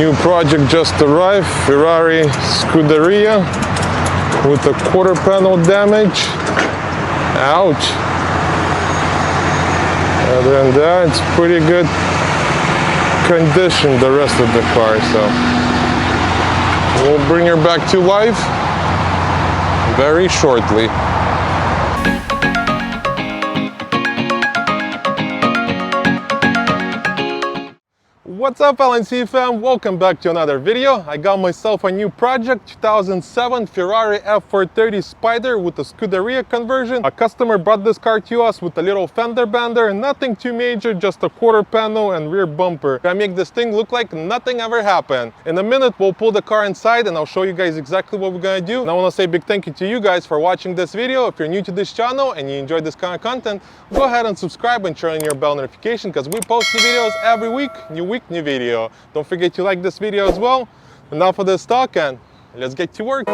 New project just arrived, Ferrari Scuderia with a quarter panel damage. Ouch. Other than that, it's pretty good condition, the rest of the car, so we'll bring her back to life very shortly. What's up, LNC fam? Welcome back to another video. I got myself a new project, 2007 Ferrari F430 Spider with a Scuderia conversion. A customer brought this car to us with a little fender bender, nothing too major, just a quarter panel and rear bumper. I make this thing look like nothing ever happened. In a minute, we'll pull the car inside and I'll show you guys exactly what we're gonna do. And I wanna say a big thank you to you guys for watching this video. If you're new to this channel and you enjoy this kind of content, go ahead and subscribe and turn on your bell notification because we post new videos every week, new video. Don't forget to like this video as well. Enough of this talk and let's get to work.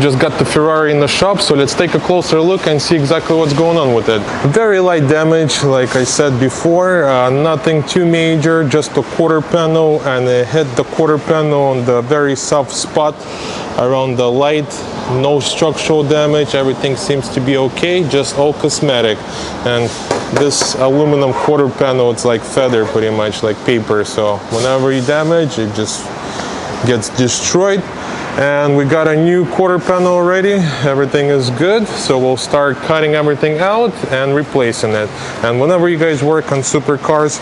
Just got the Ferrari in the shop, so let's take a closer look and see exactly what's going on with it. Very light damage, like I said before, nothing too major, just a quarter panel, and it hit the quarter panel on the very soft spot around the light. No structural damage, everything seems to be okay, just all cosmetic. And this aluminum quarter panel, it's like feather pretty much, like paper, so whenever you damage, it just gets destroyed. And we got a new quarter panel already. Everything is good, so we'll start cutting everything out and replacing it. And whenever you guys work on supercars,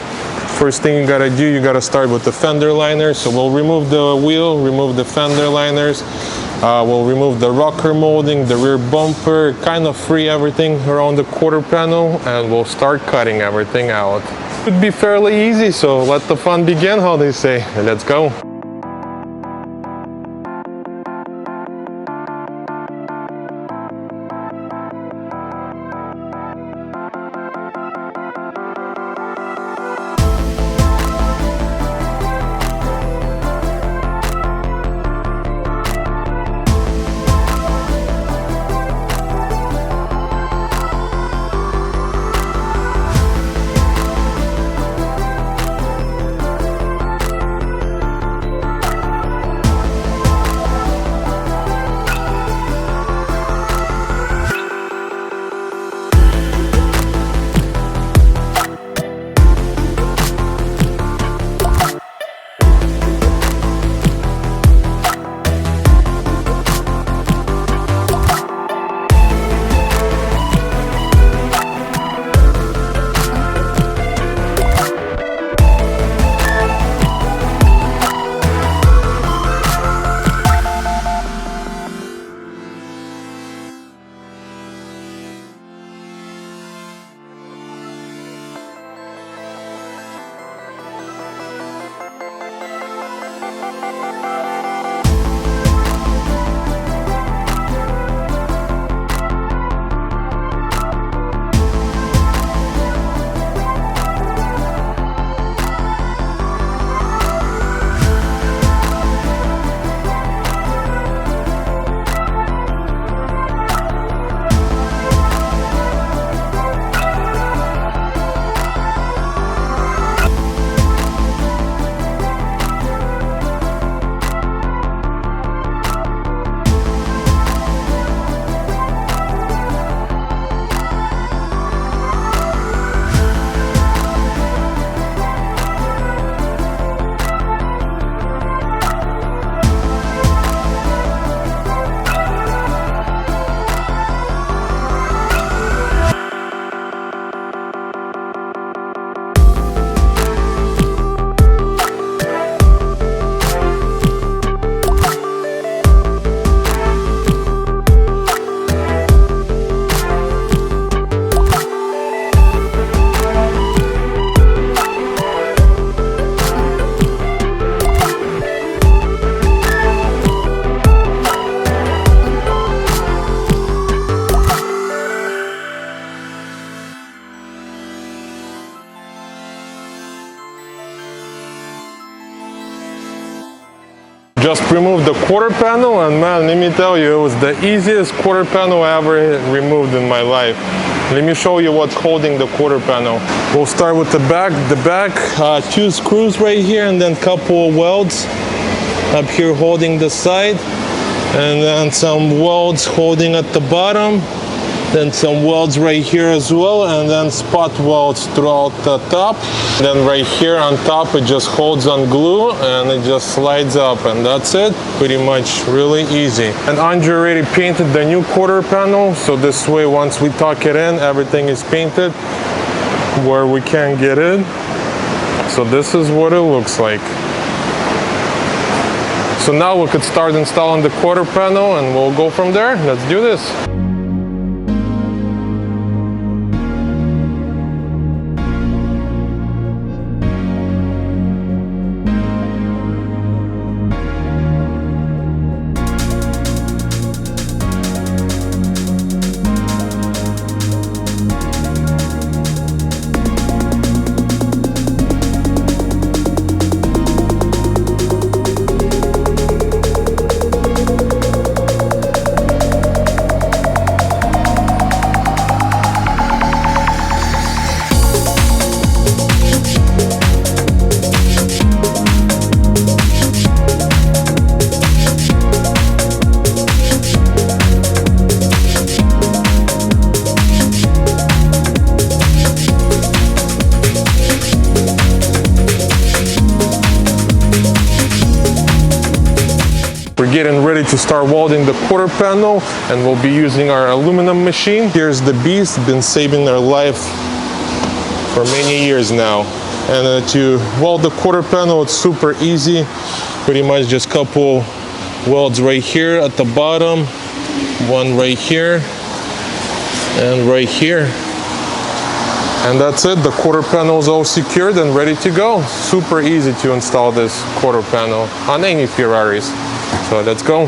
first thing you gotta do, you gotta start with the fender liners. So we'll remove the wheel, remove the fender liners, we'll remove the rocker molding, the rear bumper, kind of free everything around the quarter panel, and we'll start cutting everything out. It should be fairly easy, so let the fun begin, how they say. Let's go. Just removed the quarter panel, and man, let me tell you, it was the easiest quarter panel I ever removed in my life. Let me show you what's holding the quarter panel. We'll start with the back. The back, 2 screws right here, and then couple of welds up here holding the side, and then some welds holding at the bottom. Then some welds right here as well, and then spot welds throughout the top. Then right here on top, it just holds on glue and it just slides up, and that's it. Pretty much really easy. And Andre already painted the new quarter panel, so this way once we tuck it in, everything is painted where we can get in. So this is what it looks like. So now we could start installing the quarter panel and we'll go from there. Let's do this. We're getting ready to start welding the quarter panel, and we'll be using our aluminum machine. Here's the beast, been saving our life for many years now. And to weld the quarter panel, it's super easy. Pretty much just couple welds right here at the bottom, one right here, and right here. And that's it, the quarter panel is all secured and ready to go. Super easy to install this quarter panel on any Ferraris. So let's go.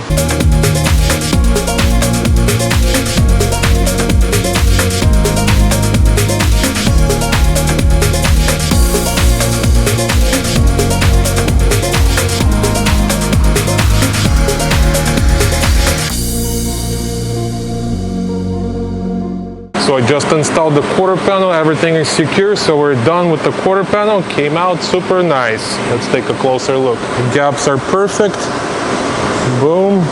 So I just installed the quarter panel, everything is secure, so we're done with the quarter panel. Came out super nice. Let's take a closer look. The gaps are perfect. Boom.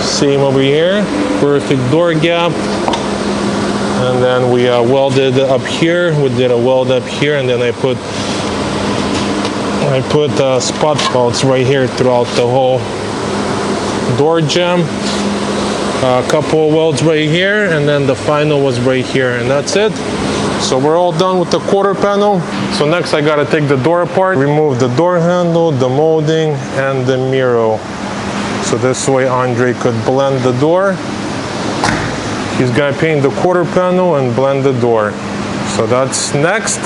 Same over here. Perfect door gap. And then we welded up here. We did a weld up here, and then I put spot welds right here throughout the whole door jamb. A couple of welds right here, and then the final was right here, and that's it. So we're all done with the quarter panel. So next I gotta take the door apart, remove the door handle, the molding, and the mirror. So this way Andre could blend the door. He's gonna paint the quarter panel and blend the door. So that's next.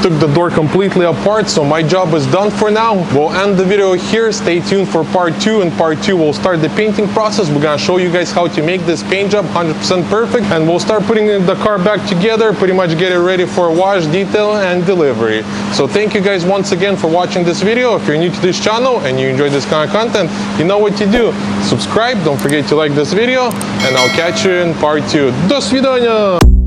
Took the door completely apart, so my job is done for now. We'll end the video here. Stay tuned for part 2. In part 2 we'll start the painting process. We're gonna show you guys how to make this paint job 100% perfect, and we'll start putting the car back together, pretty much get it ready for wash, detail, and delivery. So thank you guys once again for watching this video. If you're new to this channel and you enjoy this kind of content, you know what to do. Subscribe, don't forget to like this video, and I'll catch you in part 2. До свидания!